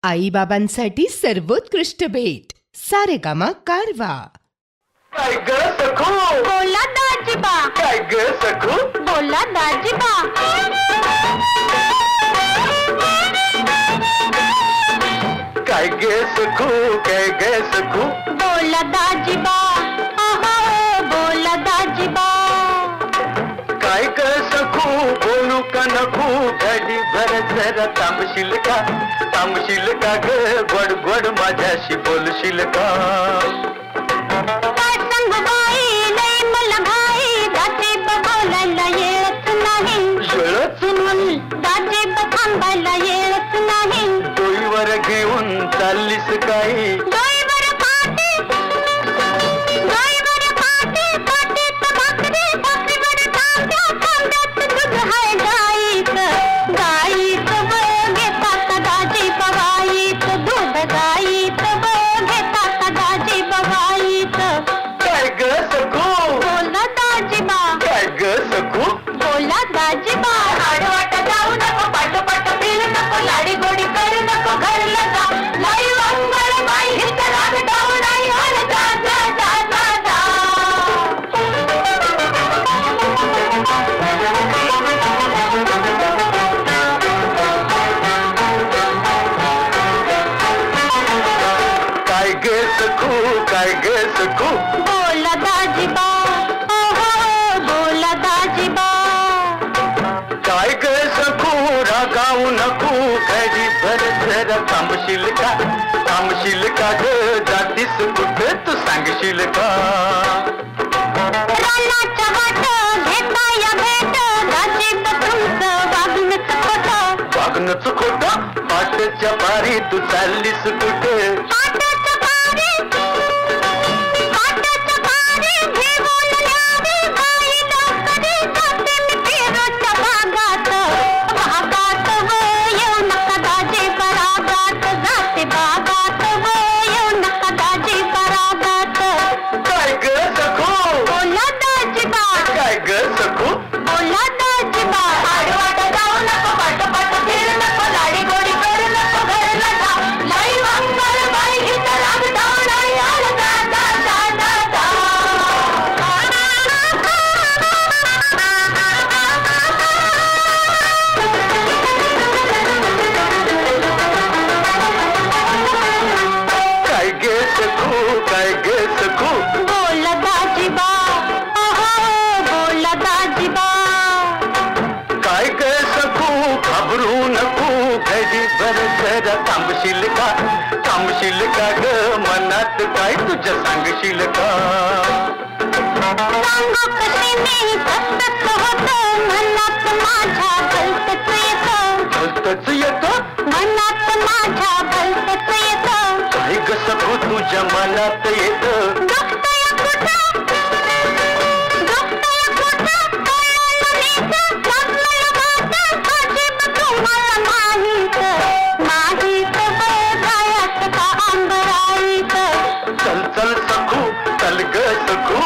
आई बाबांसाठी सर्वोत्कृष्ट भेट सारेगामा कारवा. काय ग सखू बोला दाजीबा, काय ग सखू बोला दाजीबा. काय ग सखू काय ग सखू बोला दाजीबा, आहा बोला दाजीबा. काय ग सखू बोलू का नको घडी भर जरा थांबशील का ग गोड गोड माझ्याशी बोलशील का. काय संग बाई लय मला घाई, दाजीबा बोलायला येत नाही. येळच दाजीबा थांबायला येत नाही. डोईवर घेऊन चाललीस काही डोईवर पाटी, डोईवर पाटी, पाटीत भाकरी, भाकरीवर तांब्या, तांब्यात दूध हाय गाईचं. गाईचं घेतात दाजीबा गाईचं दूध, गाईचं घेतात दाजीबा गाईचं. काय ग सखू बोला दाजीबा, काय ग सखू बोला दाजीबा. आडवाट जाऊ नको, पाठोपाठ फिरू नको, लाडी गोडी करू नको, घरला जा. लाई वंगळ बाई हित राग डाऊ नाही, अरे जा जा जा जा जा. काय ग सखू काय ग सखू बोला दाजीबा, ओहो बोला दाजीबा. काय ग सखू रागावू नको घडी भर जरा थांबशील का ग जातीस कुठे तू सांगशील का. रानाच्या वाट घेता या भेट, दाजीबा तुमचं वागणंच खोटं. वागणंच खोटं पाटच्या पारी तू चाललीस कुठे. पाटाचं पारी, पाटाचं पारी घेऊन न्यावी बाई लवकरी, जाते मी पेरूच्या बागात. बागात येऊ नका दाजीबा रागात, जाते बागात येऊ नका दाजीबा रागात. काय ग सखू बोला दाजीबा, काय ग सखू बोला दाजीबा. आडवाट जाऊ नको, पाठोपाठ फिरू नको, लाडी गोडी करू नको, घरला जा. लाई वंगळ बाई हित राग डाऊ नाही, अरे जा जा जा जा काय ग सखू काय ग सखू बोला दाजीबा, ओहो बोला दाजीबा. काय ग सखू घाबरू नको घडी भर जरा थांबशील का ग मनात काय तुझ्या सांगशील का. सांगू कशी मी तसंच होतं, मनात माझ्या भलतंच येतं. भलतंच येतं मनात माझ्या भलतंच येतं. काय ग सखू तुझ्या मनात येतं. दुखतंय कुठं, दुखतंय कुठं, कळलं नीट, लागलंय वाटं, दाजीबा तुम्हाला माहीत. माहीत बघायचं का अंबराईत. चल चल सखू चल ग सखू